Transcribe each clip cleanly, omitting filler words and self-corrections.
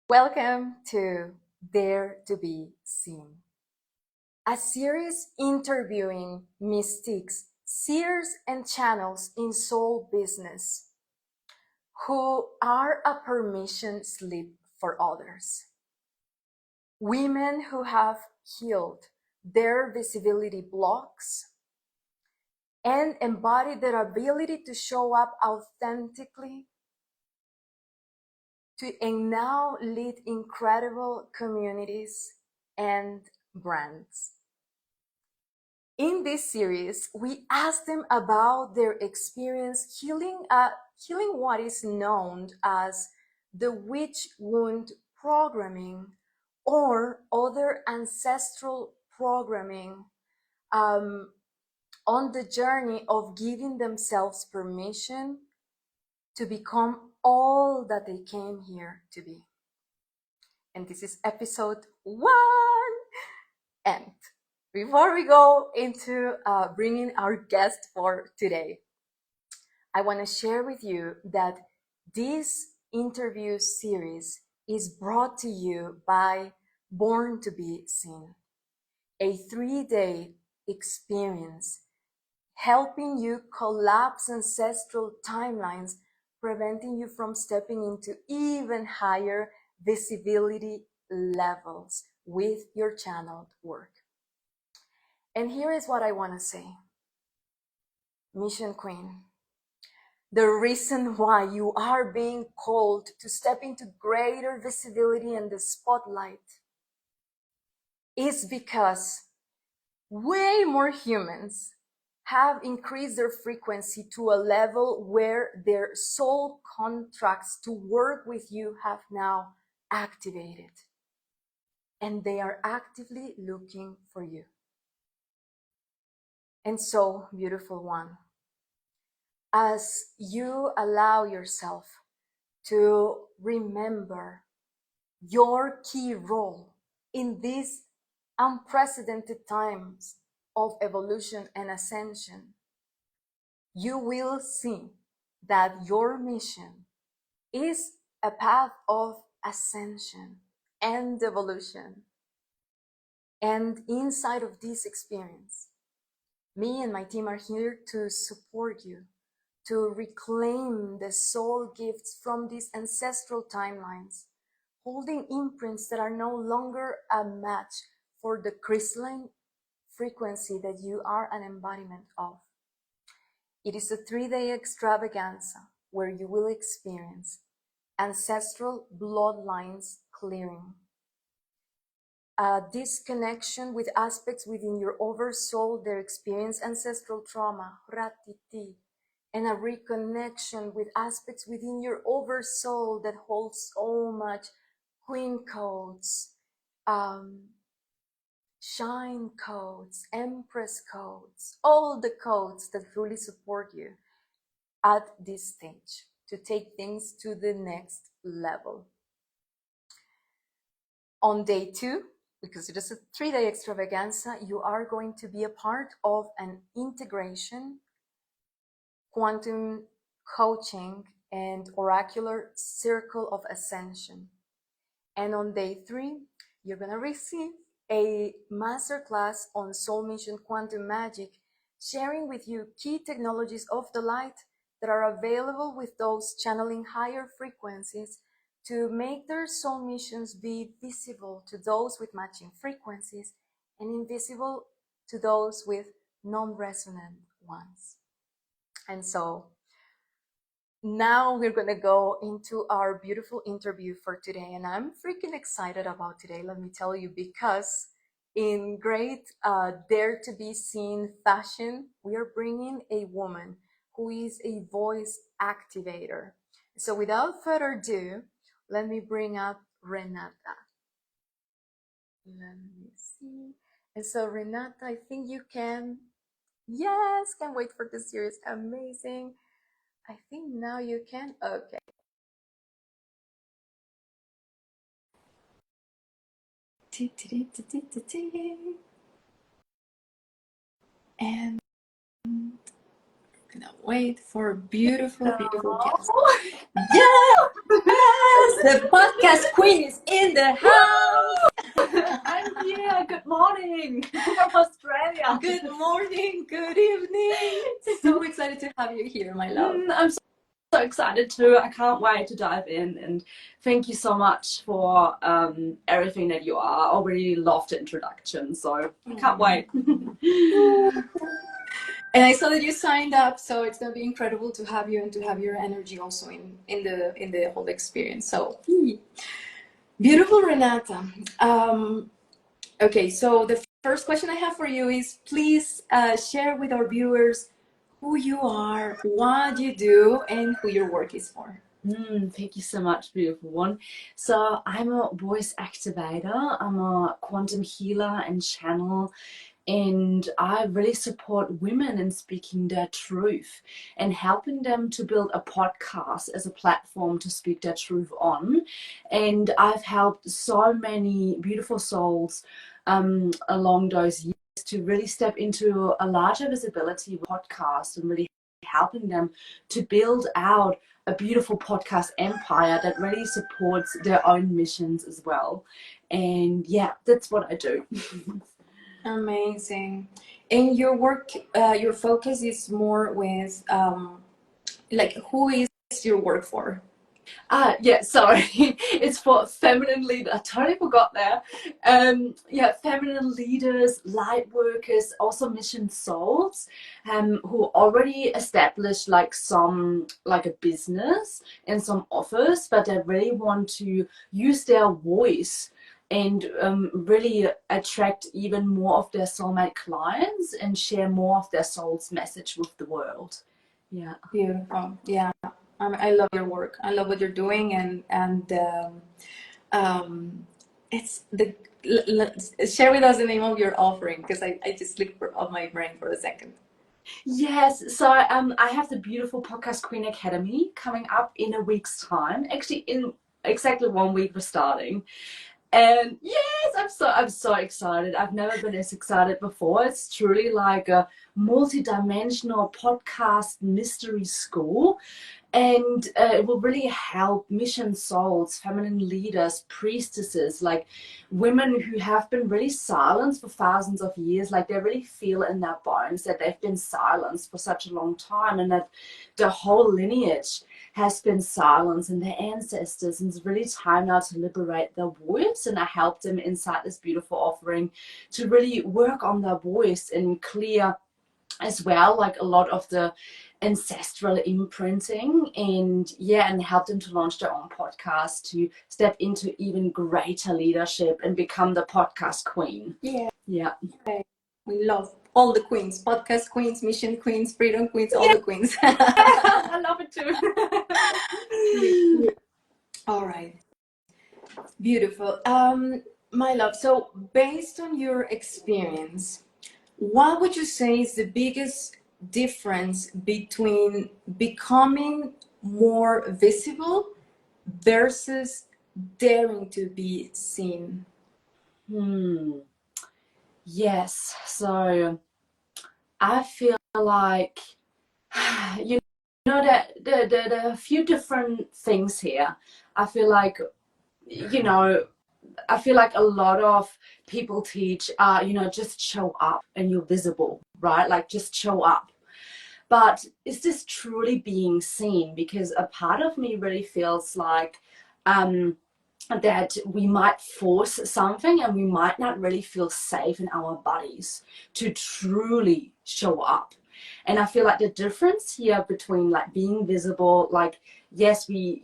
Welcome to Dare to Be Seen, a series interviewing mystics, seers, and channels in soul business who are a permission slip for others. Women who have healed their visibility blocks and embodied their ability to show up authentically and now lead incredible communities and brands. In this series, we ask them about their experience healing what is known as the witch wound programming or other ancestral programming, on the journey of giving themselves permission to become all that they came here to be. And this is episode 1. And before we go into bringing our guest for today, I want to share with you that this interview series is brought to you by Born to Be Seen, a 3-day experience helping you collapse ancestral timelines, preventing you from stepping into even higher visibility levels with your channeled work. And here is what I want to say. Mission Queen, the reason why you are being called to step into greater visibility in the spotlight is because way more humans have increased their frequency to a level where their soul contracts to work with you have now activated. And they are actively looking for you. And so, beautiful one, as you allow yourself to remember your key role in these unprecedented times of evolution and ascension, you will see that your mission is a path of ascension and evolution. And inside of this experience, me and my team are here to support you, to reclaim the soul gifts from these ancestral timelines, holding imprints that are no longer a match for the crystalline frequency that you are an embodiment of. It is a 3-day extravaganza where you will experience ancestral bloodlines clearing, a disconnection with aspects within your oversoul that experience ancestral trauma, ratiti, and a reconnection with aspects within your oversoul that holds so much queen codes, shine codes, empress codes, all the codes that truly support you at this stage to take things to the next level. On day 2, because it is a 3-day extravaganza, you are going to be a part of an integration, quantum coaching, and oracular circle of ascension. And on day 3, you're going to receive a masterclass on soul mission quantum magic, sharing with you key technologies of the light that are available with those channeling higher frequencies to make their soul missions be visible to those with matching frequencies and invisible to those with non-resonant ones. And so now we're going to go into our beautiful interview for today. And I'm freaking excited about today, let me tell you, because in great Dare to Be Seen fashion, we are bringing a woman who is a voice activator. So without further ado, let me bring up Renata. Let me see. And so Renata, I think you can, yes, can't wait for this series. Amazing. I think now you can, okay. And cannot wait for a beautiful, beautiful guest. Yes! The podcast queen is in the house! I'm here. Good morning from Australia. Good morning, good evening. So excited to have you here, my love. I'm so excited too. I can't wait to dive in, and thank you so much for everything that you are. I already loved the introduction, so I can't wait. And I saw that you signed up, so it's gonna be incredible to have you and to have your energy also in the whole experience. So beautiful, Renata. Okay, so the first question I have for you is, please share with our viewers who you are, what you do, and who your work is for. Thank you so much, beautiful one. So I'm a voice activator. I'm a quantum healer and channel. And I really support women in speaking their truth and helping them to build a podcast as a platform to speak their truth on. And I've helped so many beautiful souls along those years to really step into a larger visibility with podcasts and really helping them to build out a beautiful podcast empire that really supports their own missions as well. And yeah, that's what I do. Amazing. And your work, your focus is more with, like, who is your work for? Yeah, sorry. It's for feminine leaders. I totally forgot there. Yeah, feminine leaders, light workers, also mission souls, who already established like a business and some offers, but they really want to use their voice and really attract even more of their soulmate clients and share more of their soul's message with the world. Yeah. Beautiful. Yeah. I love your work. I love what you're doing, and it's the share with us the name of your offering, because I just slipped off my brain for a second. Yes, so I have the beautiful Podcast Queen Academy coming up in a week's time. Actually, in exactly 1 week we're starting. And yes, I'm so excited. I've never been as excited before. It's truly like a multi-dimensional podcast mystery school. And it will really help mission souls, feminine leaders, priestesses, like women who have been really silenced for thousands of years. Like they really feel in their bones that they've been silenced for such a long time, and that the whole lineage has been silenced and their ancestors. And it's really time now to liberate their voice. And I help them inside this beautiful offering to really work on their voice and clear as well, like a lot of the ancestral imprinting, and help them to launch their own podcast, to step into even greater leadership and become the podcast queen. Yeah. Okay. We love all the queens, podcast queens, mission queens, freedom queens, all the queens. I love it too. All right. Beautiful. My love, so based on your experience, what would you say is the biggest difference between becoming more visible versus daring to be seen? Yes. So I feel like, you know, that there are a few different things here. I feel like, you know, a lot of people teach, just show up and you're visible, right? Like just show up. But is this truly being seen? Because a part of me really feels like that we might force something and we might not really feel safe in our bodies to truly show up. And I feel like the difference here between like being visible, like yes, we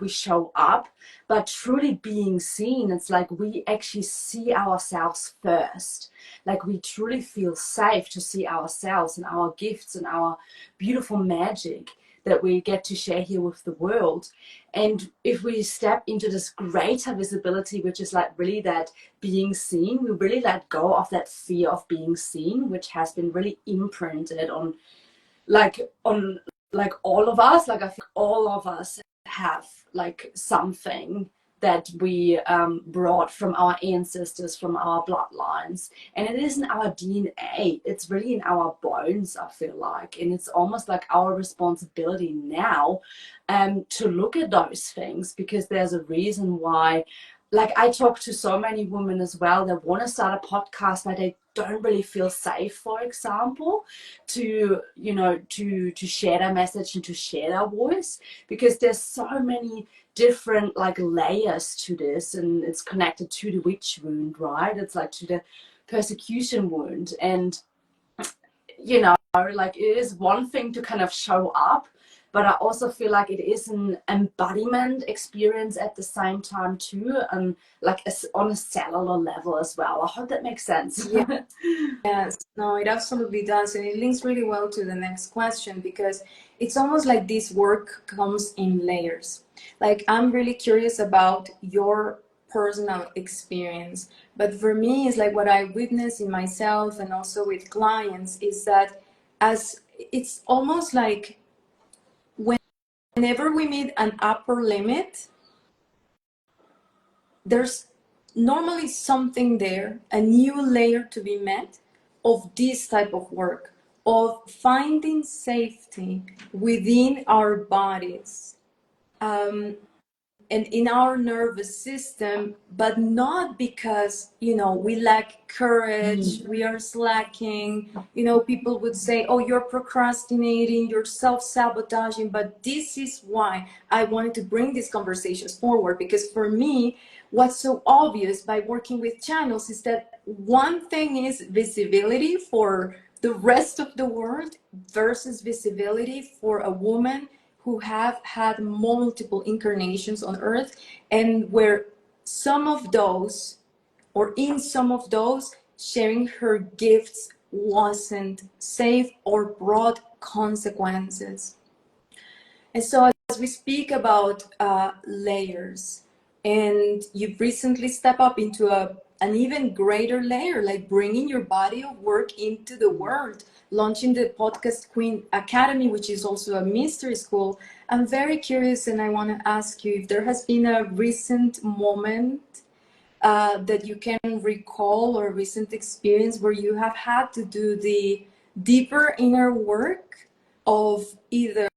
show up, but truly being seen, it's like we actually see ourselves first. Like we truly feel safe to see ourselves and our gifts and our beautiful magic that we get to share here with the world. And if we step into this greater visibility, which is like really that being seen, we really let go of that fear of being seen, which has been really imprinted on all of us. Like I think all of us have like something that we brought from our ancestors, from our bloodlines. And it is in our DNA. It's really in our bones, I feel like. And it's almost like our responsibility now to look at those things, because there's a reason why. Like, I talk to so many women as well that want to start a podcast, but they don't really feel safe, for example, to, you know, to share their message and to share their voice, because there's so many different like layers to this, and it's connected to the witch wound, right? It's like to the persecution wound. And you know, like, it is one thing to kind of show up, but I also feel like it is an embodiment experience at the same time too, and like on a cellular level as well. I hope that makes sense. Yeah. Yes, no, it absolutely does. And it links really well to the next question, because it's almost like this work comes in layers. Like, I'm really curious about your personal experience. But for me, it's like what I witness in myself and also with clients is that as it's almost like whenever we meet an upper limit, there's normally something there, a new layer to be met of this type of work, of finding safety within our bodies. And in our nervous system, but not because, you know, we lack courage, we are slacking. You know, people would say, oh, you're procrastinating, you're self-sabotaging. But this is why I wanted to bring these conversations forward, because for me, what's so obvious by working with channels is that one thing is visibility for the rest of the world versus visibility for a woman who have had multiple incarnations on earth, and where some of those, or in some of those, sharing her gifts wasn't safe or brought consequences. And so as we speak about layers, and you've recently stepped up into an even greater layer, like bringing your body of work into the world, launching the Podcast Queen Academy, which is also a mystery school. I'm very curious, and I want to ask you if there has been a recent moment that you can recall, or a recent experience where you have had to do the deeper inner work of either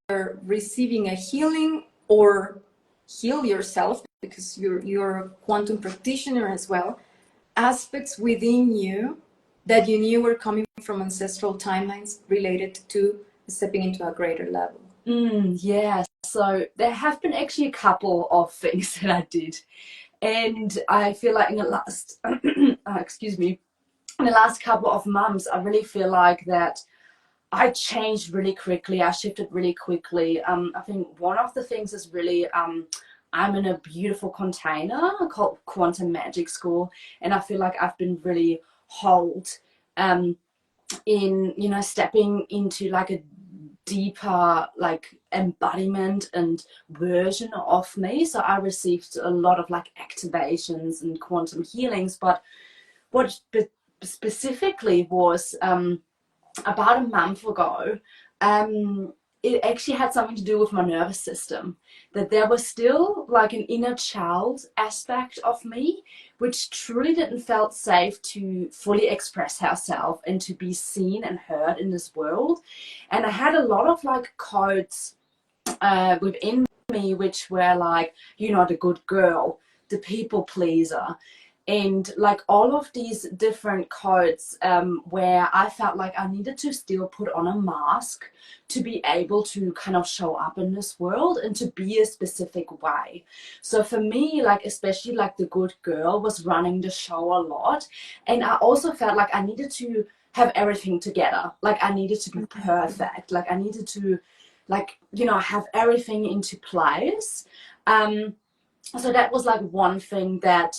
receiving a healing or heal yourself, because you're a quantum practitioner as well, aspects within you that you knew were coming from ancestral timelines related to stepping into a greater level. Yeah, so there have been actually a couple of things that I did, and I feel like in the last excuse me, in the last couple of months, I really feel like that I changed really quickly. I shifted really quickly. I think one of the things is really, I'm in a beautiful container called Quantum Magic School, and I feel like I've been really hold in, you know, stepping into like a deeper like embodiment and version of me. So I received a lot of like activations and quantum healings, but what specifically was about a month ago, it actually had something to do with my nervous system. That there was still like an inner child aspect of me, which truly didn't felt safe to fully express herself and to be seen and heard in this world. And I had a lot of like codes within me, which were like, you know, the good girl, the people pleaser, and like all of these different codes where I felt like I needed to still put on a mask to be able to kind of show up in this world and to be a specific way. So for me, like especially like the good girl was running the show a lot, and I also felt like I needed to have everything together. Like I needed to be perfect. Like I needed to, like, you know, have everything into place. So that was like one thing that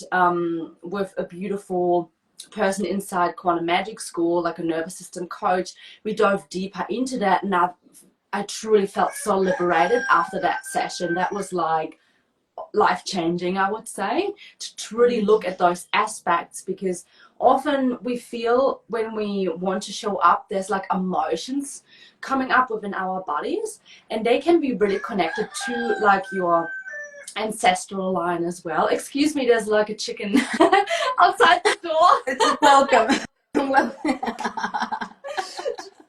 with a beautiful person inside Quantum Magic School, like a nervous system coach, we dove deeper into that, and I truly felt so liberated after that session. That was like life-changing, I would say, to truly look at those aspects, because often we feel when we want to show up, there's like emotions coming up within our bodies, and they can be really connected to like your ancestral line as well. Excuse me, there's like a chicken outside the door. It's welcome.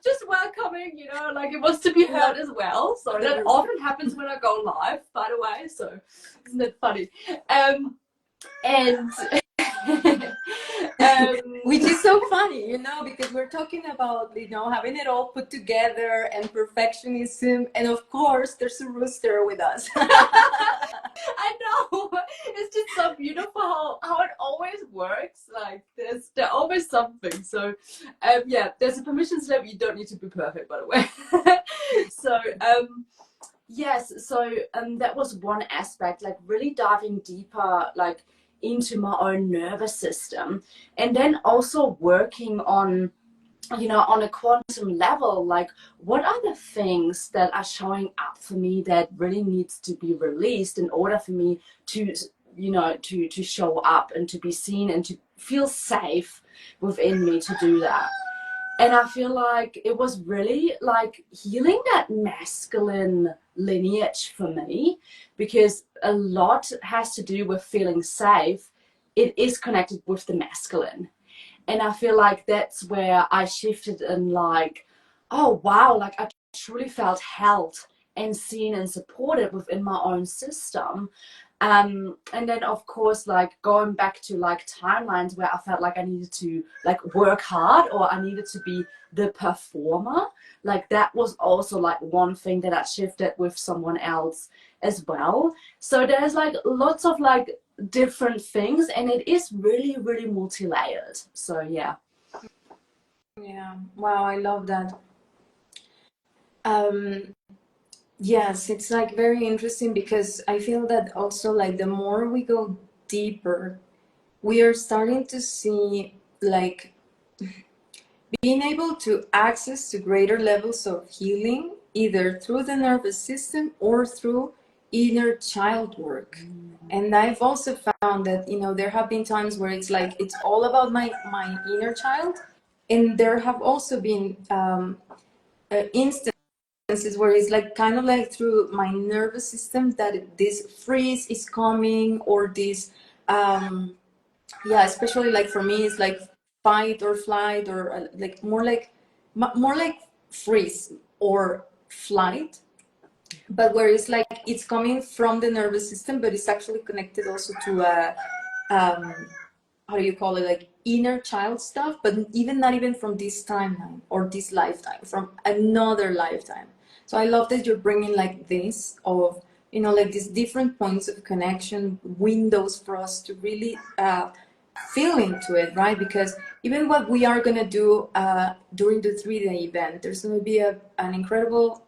Just welcoming, you know, like it wants to be heard as well. So that often happens when I go live, by the way. So isn't it funny? And which is so funny, you know, because we're talking about, you know, having it all put together and perfectionism, and of course there's a rooster with us. I know, it's just so beautiful how it always works. Like there's always something. So yeah, there's a permission slip. You don't need to be perfect, by the way. So yes, so that was one aspect, like really diving deeper, like into my own nervous system, and then also working on, you know, on a quantum level, like what are the things that are showing up for me that really needs to be released in order for me to, you know, to show up and to be seen and to feel safe within me to do that. And I feel like it was really like healing that masculine lineage for me, because a lot has to do with feeling safe. It is connected with the masculine. And I feel like that's where I shifted and like, oh wow, like I truly felt held and seen and supported within my own system. And then of course, like going back to like timelines where I felt like I needed to like work hard or I needed to be the performer, like that was also like one thing that I shifted with someone else as well. So there's like lots of like different things, and it is really, really multi-layered. So yeah. Yeah, wow, I love that. Yes, it's like very interesting because I feel that also like the more we go deeper, we are starting to see like being able to access to greater levels of healing, either through the nervous system or through inner child work. And I've also found that, you know, there have been times where it's like it's all about my inner child, and there have also been instances where it's like kind of like through my nervous system that this freeze is coming, or this yeah, especially like for me it's like fight or flight, or like more like freeze or flight, but where it's like it's coming from the nervous system, but it's actually connected also to um how do you call it, like inner child stuff, but even not even from this timeline or this lifetime, from another lifetime. So I love that you're bringing like this of, you know, like these different points of connection, windows for us to really feel into it, right? Because even what we are going to do during the 3-day event, there's going to be an incredible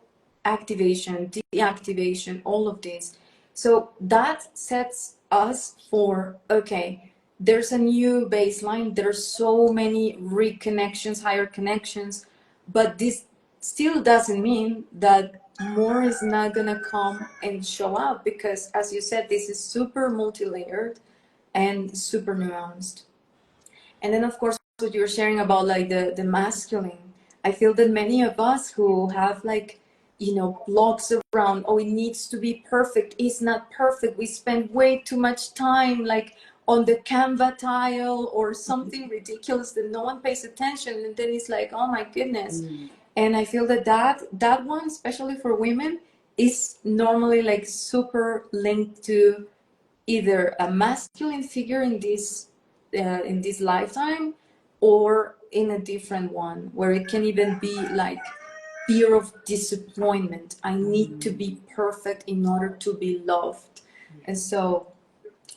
activation, deactivation, all of this. So that sets us for, okay, there's a new baseline. There's so many reconnections, higher connections, but this still doesn't mean that more is not gonna come and show up, because as you said, this is super multi-layered and super nuanced. And then of course what you're sharing about like the masculine, I feel that many of us who have like, you know, blocks around, oh, it needs to be perfect, it's not perfect, we spend way too much time like on the Canva tile or something ridiculous that no one pays attention, and then it's like, oh my goodness. And I feel that that one, especially for women, is normally like super linked to either a masculine figure in this lifetime, or in a different one where it can even be like fear of disappointment. I need to be perfect in order to be loved. And so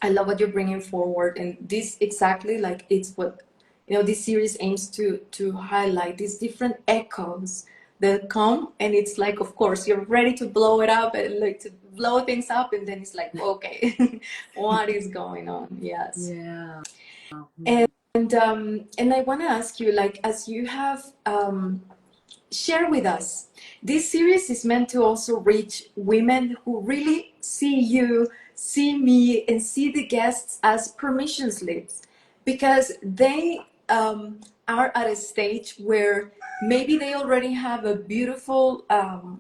I love what you're bringing forward, and this exactly like it's what, you know, this series aims to highlight these different echoes that come, and it's like, of course, you're ready to blow it up and like to blow things up, and then it's like, okay, what is going on? Yes. Yeah. And I want to ask you, like, as you have share with us. This series is meant to also reach women who really see you, see me, and see the guests as permission slips, because they are at a stage where maybe they already have a beautiful,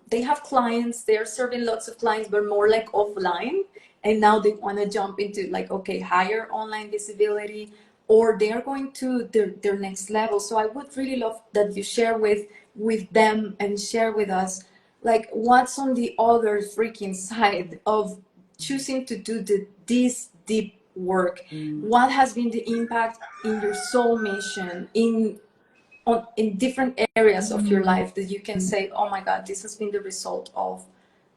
they have clients, they're serving lots of clients, but more like offline. and now they want to jump into like, okay, higher online visibility, or they're going to their next level. So I would really love that you share with them and share with us like what's on the other freaking side of choosing to do this deep work. What has been the impact in your soul mission in different areas of your life that you can say, oh my God, this has been the result of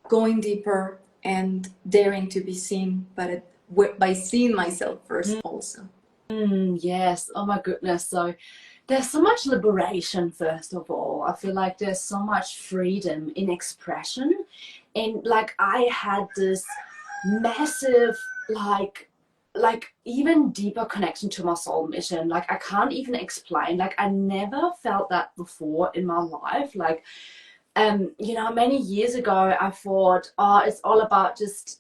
going deeper and daring to be seen, but by seeing myself first also. Yes. Oh my goodness. So there's so much liberation, first of all. I feel like there's so much freedom in expression. And like I had this massive, like even deeper connection to my soul mission. Like I can't even explain. Like I never felt that before in my life. Like many years ago I thought, oh, it's all about just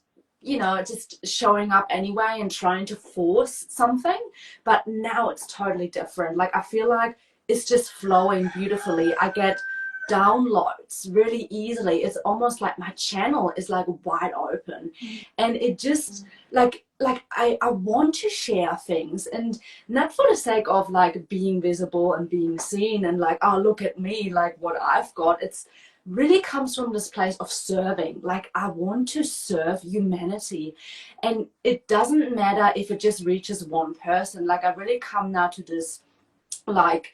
just showing up anyway and trying to force something. But now it's totally different. Like I feel like it's just flowing beautifully. I get downloads really easily. It's almost like my channel is like wide open, and it just I want to share things, and not for the sake of like being visible and being seen and like, oh, look at me, like what I've got. It's really comes from this place of serving. Like I want to serve humanity, and it doesn't matter if it just reaches one person. Like I really come now to this like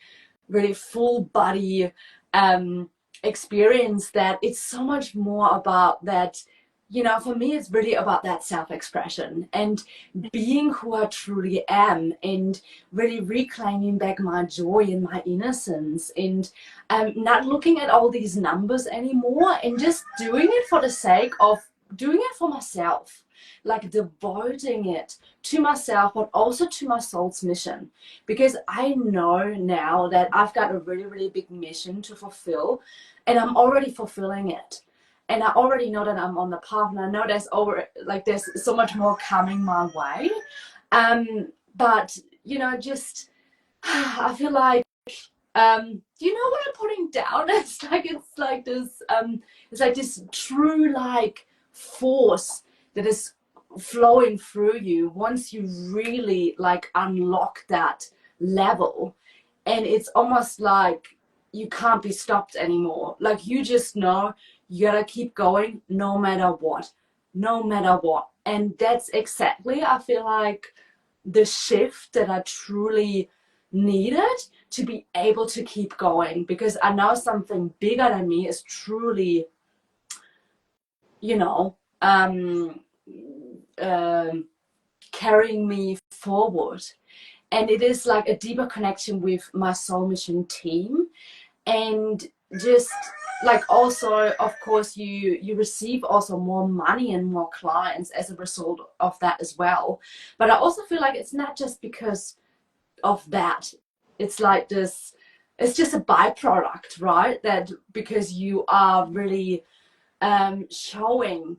really full body experience that it's so much more about that. For me it's really about that self-expression and being who I truly am, and really reclaiming back my joy and my innocence, and not looking at all these numbers anymore, and just doing it for the sake of doing it for myself, like devoting it to myself but also to my soul's mission, because I know now that I've got a really, really big mission to fulfill, and I'm already fulfilling it. And I already know that I'm on the path, and I know there's so much more coming my way. But just I feel like what I'm putting down? It's like this true like force that is flowing through you once you really like unlock that level, and it's almost like you can't be stopped anymore. Like you just know you gotta keep going no matter what, no matter what. And that's exactly, I feel like, the shift that I truly needed to be able to keep going, because I know something bigger than me is truly, you know, carrying me forward. And it is like a deeper connection with my soul mission team, and just like also of course you receive also more money and more clients as a result of that as well. But I also feel like it's not just because of that. It's like this, it's just a byproduct, right? That because you are really showing,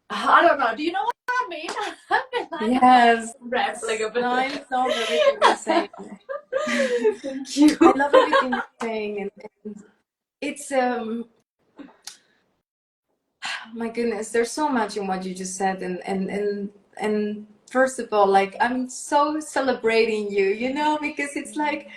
I don't know, do you know what I mean? I feel like Yes, I'm rambling a bit. no, I love everything you're saying. Thank you. I love everything you're saying, and it's my goodness, there's so much in what you just said, and first of all, like I'm so celebrating you, because it's like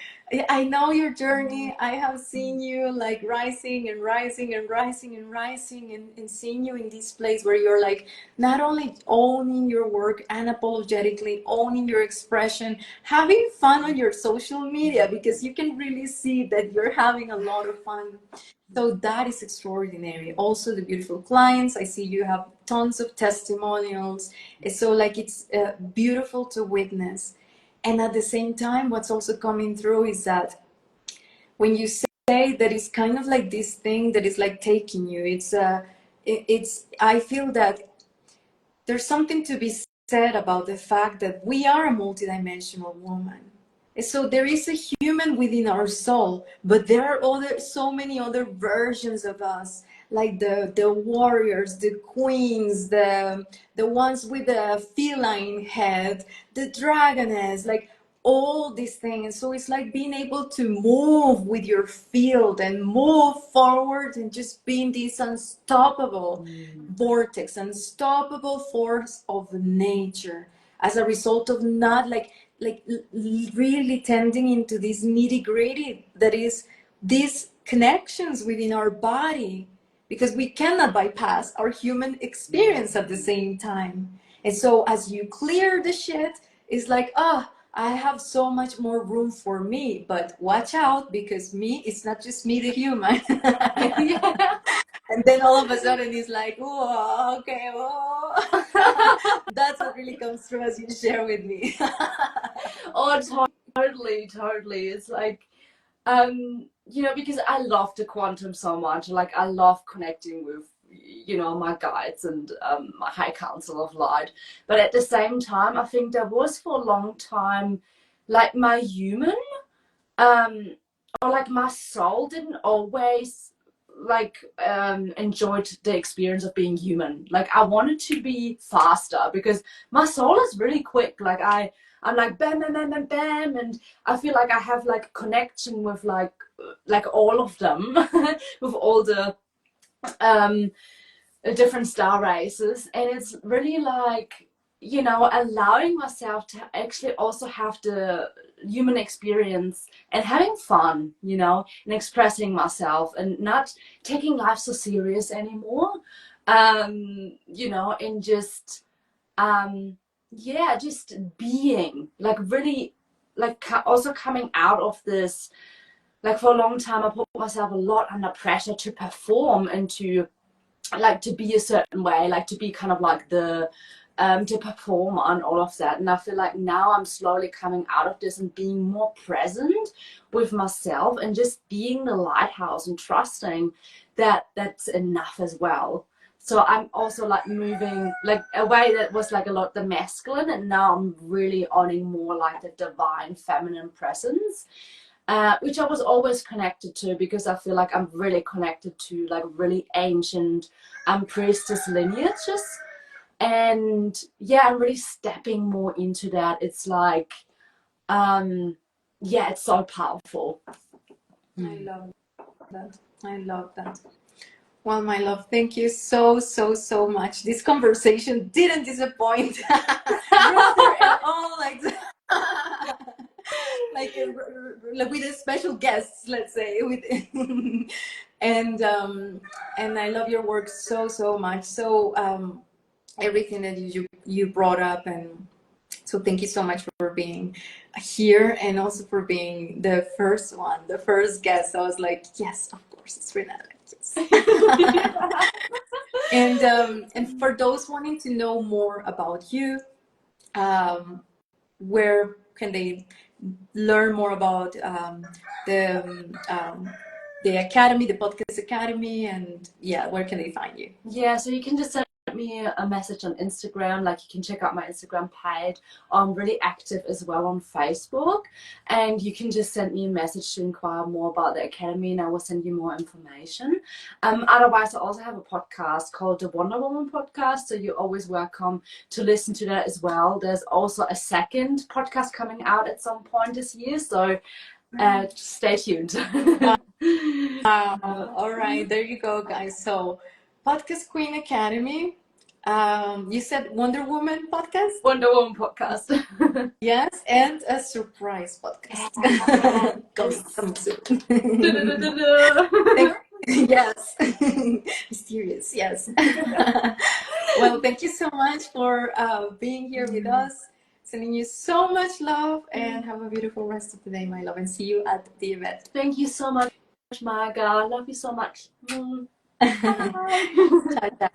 I know your journey. I have seen you like rising and rising and rising and rising, and seeing you in this place where you're like not only owning your work unapologetically, owning your expression, having fun on your social media, because you can really see that you're having a lot of fun. So that is extraordinary. Also, the beautiful clients. I see you have tons of testimonials. So, like, it's beautiful to witness. And at the same time, what's also coming through is that when you say that it's kind of like this thing that is like taking you, I feel that there's something to be said about the fact that we are a multidimensional woman. So there is a human within our soul, but there are so many other versions of us, like the warriors, the queens, the ones with the feline head, the dragoness. Like all these things. So it's like being able to move with your field and move forward and just being this unstoppable vortex, unstoppable force of nature as a result of not really tending into this nitty gritty that is these connections within our body, because we cannot bypass our human experience at the same time. And so as you clear the shit, it's like, I have so much more room for me, but watch out, because me, it's not just me, the human. Yeah. And then all of a sudden it's like, whoa, okay, whoa. That's what really comes through as you share with me. Oh, totally. It's like, you know, because I love the quantum so much. Like, I love connecting with, you know, my guides and my high council of light. But at the same time, I think there was for a long time, like, my human, or like my soul didn't always like enjoyed the experience of being human. Like, I wanted to be faster because my soul is really quick. Like, I'm like bam bam bam bam bam, and I feel like I have like connection with like all of them with all the um different star races, and it's really like, you know, allowing myself to actually also have the human experience and having fun, you know, and expressing myself and not taking life so serious anymore. You know, and just yeah, just being like really like also coming out of this, like for a long time I put myself a lot under pressure to perform and to like to be a certain way, like to be kind of like the to perform on all of that. And I feel like now I'm slowly coming out of this and being more present with myself and just being the lighthouse and trusting that that's enough as well. So I'm also like moving like a way that was like a lot the masculine, and now I'm really owning more like the divine feminine presence, which I was always connected to, because I feel like I'm really connected to like really ancient priestess lineages. And yeah, I'm really stepping more into that. It's like, yeah, it's so powerful. I love that. I love that. Well, my love, thank you so much. This conversation didn't disappoint. Rather at all, like with a special guest, let's say, with and I love your work so much. So everything that you brought up, and so thank you so much for being here, and also for being the first one, the first guest. I was like, yes, of course, it's Renate. Yes. And for those wanting to know more about you, where can they learn more about the academy, the podcast academy, and yeah, where can they find you? Yeah, so you can just send me a message on Instagram. Like, you can check out my Instagram page. I'm really active as well on Facebook, and you can just send me a message to inquire more about the academy, and I will send you more information. Otherwise, I also have a podcast called the Wonder Woman podcast, so you're always welcome to listen to that as well. There's also a second podcast coming out at some point this year, so stay tuned. All right, there you go, guys. So, Podcast Queen Academy. You said Wonder Woman podcast? Wonder Woman podcast. Yes, and a surprise podcast. Coming soon. Yes. Mysterious, yes. Well, thank you so much for being here with us. Sending you so much love, and have a beautiful rest of the day, my love, and see you at the event. Thank you so much, Marga. I love you so much. Ciao, ciao.